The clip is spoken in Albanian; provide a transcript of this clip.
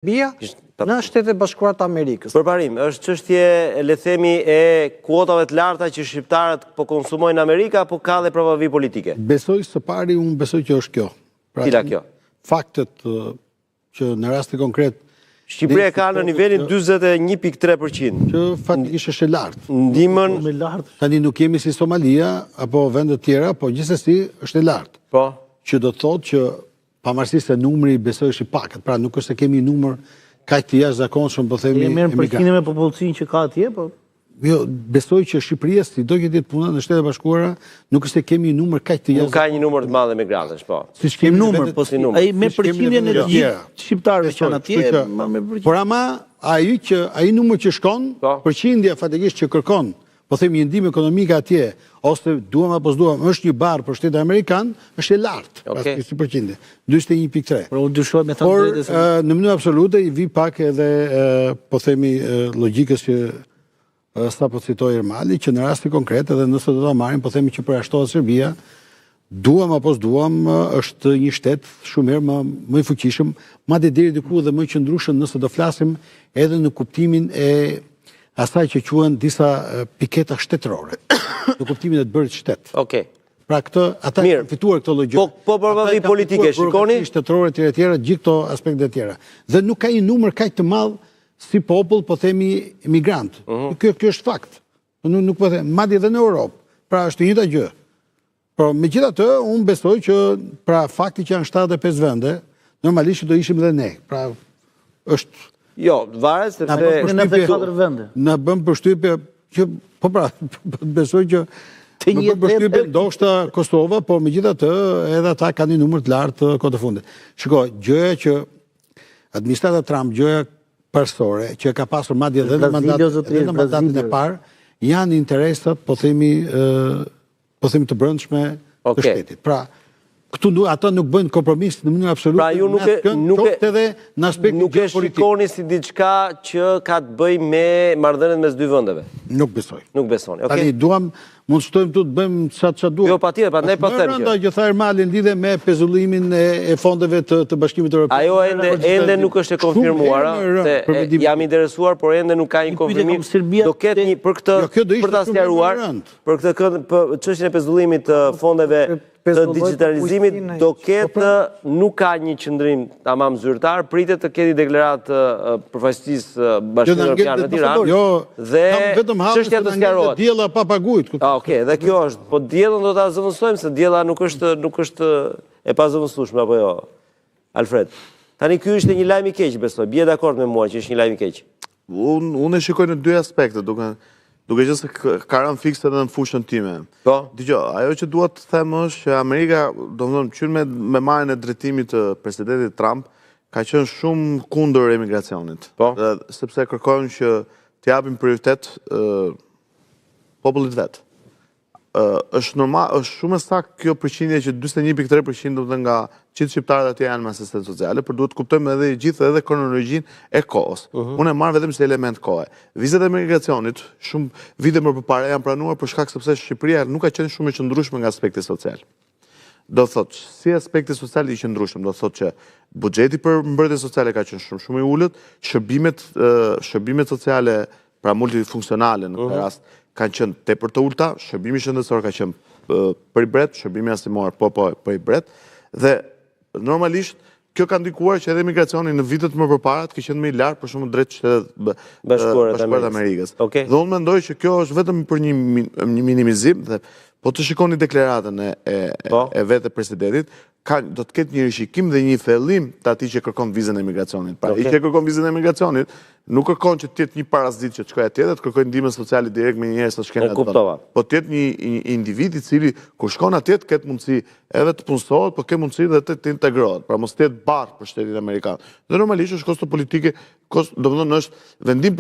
Bia në Shtetet Bashkuara të Amerikës. Përparim, është çështje, le themi, e kuotave të larta që shqiptarët po konsumojnë në Amerikë, apo ka dhe provavi politike? Besoj së pari, unë besoj që është kjo. Cila kjo? Faktet që në rasti konkret Shqipëria ka në nivelin 41.3%. që faktikisht është e lartë. Ndihmën Tani nuk jemi si Somalia apo vende tjera, po gjithsesi është e lartë. po. Që do të thotë që pavarësisht se numri besoj është i pakët, pra nuk është se kemi numër kaq të jashtëzakonshëm, po themi Merr përqinë me popullsinë që ka atje, po. Jo, besoj që Shqipëria, si do që ditë puna në Shtetet Bashkuara, nuk është se kemi numër kaq të jashtëzakonshëm. Nuk ka një numër të madh emigrantësh, po. Siç Kemi kemi numër, po si numër. Ai me përqindjen e gjithë shqiptarëve që janë atje, me përqindje. Por ama ai numër që shkon, përqindja fatikisht që kërkon, po themi një ndihmë ekonomike atje, ose duam apo s'duam, është një barë për Shtetin Amerikan, është e lartë, pas si përqindje, 41.3. Por u dyshoj me thënë drejtë se në mënyrë absolute i vi pak edhe po themi logjikës që sapo citoi Ermali, që në rasti konkret edhe nëse do ta marrim, po themi që përjashtohet Serbia, duam apo s'duam, është një shtet shumë herë më i fuqishëm, madje deri diku dhe më i qëndrueshëm nëse do flasim edhe në kuptimin e asaj që quhen disa piketa shtetërore, në kuptimin e të bërë shtet. Okej. Pra ata kanë fituar këtë llogji. Po përvavi politike, shikoni? Shtetërore të tjera, gjithë këto aspekte të tjera. Dhe nuk ka një numër kaq të madh si popull, po themi emigrant. Kjo është fakt. Nuk po them, madje edhe në Europë. Pra është e njëjta gjë. Por megjithatë, unë besoj që pra fakti që janë 75 vende, normalisht do ishim edhe ne. Pra është Jo, varet sepse në 94 vende. Na bën përshtypje që po pra besoj që Të më bën përshtypje ndoshta Kosova, po megjithatë edhe ata kanë një numër të lartë kohë të fundit. Shikoj, gjëja që administrata Trump, gjëja parsore që ka pasur madje edhe në mandatin e parë, janë interesat, po themi të brendshme të shtetit. Pra ata nuk bëjnë kompromis në mënyrë absolute. Pra ju nuk e shikoni si diçka që ka të bëjë me marrëdhëniet mes dy vendeve. Nuk besoj. Nuk besoni. Okej. Tani duam mund shtojmë tu të bëjmë çfarë duam. Jo, patjetër, prandaj po them që. Që tha Ermali lidhe me pezullimin e fondeve të Bashkimit Evropian. Ajo ende nuk është e konfirmuar, se jam interesuar, por ende nuk ka një konfirmim. Do ketë një për ta sqaruar, për këtë çështjen e pezullimit të fondeve të digitalizimit, do ketë, nuk ka një qëndrim tamam zyrtar, pritet të keti deklaratë përfaqësisë Bashkimit Evropian në Tiranë, dhe çështja të sqarohet. Diella pa paguajt. Okej, dhe kjo është, po diellën do ta zëvendësojmë, se diella nuk është e pazëvendësueshme, apo jo, Alfred? Tani ky është një lajm i keq, besoj. Bie dakord me mua që është një lajm i keq. Unë e shikoj në dy aspekte, duke qenë se ka rënë fikse edhe në fushën time. Po. Dgjoj, ajo që dua të them është që Amerika, domethënë, qyr me marrjen e drejtimit të presidentit Trump, ka qenë shumë kundër emigracionit. Po. Sepse kërkojnë që të japin prioritet popullit vet. Është normal, është shumë e saktë kjo përqindje që 41.3% do të nga gjithë shqiptarët atje janë me asistencë sociale, por duhet të kuptojmë edhe kronologjinë e kohës. Unë e marr vetëm si element kohe. Vizat e emigracionit shumë vite më përpara janë pranuar për shkak sepse Shqipëria nuk ka qenë shumë e qëndrueshme nga aspekti social. Do thotë, si aspekti social i qëndrueshëm, do thotë që buxheti për mbrojtje sociale ka qenë shumë i ulët, shërbimet sociale, pra multifunksionale në këtë rast, kanë qenë tepër të ulta, shërbimi shëndetësor ka qenë për i bret, shërbimi astimor për i bret, dhe normalisht kjo ka ndikuar që edhe emigracioni në vitet më përpara të qenë më i lartë për shumë drejt Shtetet Bashkuara të Amerikës. Dhe unë mendoj që kjo është vetëm për një minimizim, dhe po të shikoni deklaratën e vetë presidentit, do të ketë një rishikim dhe një thellim të atij që kërkon vizën e emigracionit. Pra, ai që kërkon vizën e emigracionit nuk kërkon që të jetë një parazit që të shkojë atje dhe të kërkojë ndihmën sociale direkt me njerëz të shkenë atë. Po të jetë një individ i cili kur shkon atje të ketë mundësi edhe të punësohet, por ke mundësi edhe të integrohet. Pra mos të jetë barë për shtetin amerikan. Dhe normalisht është kosto politike, domethënë është vendim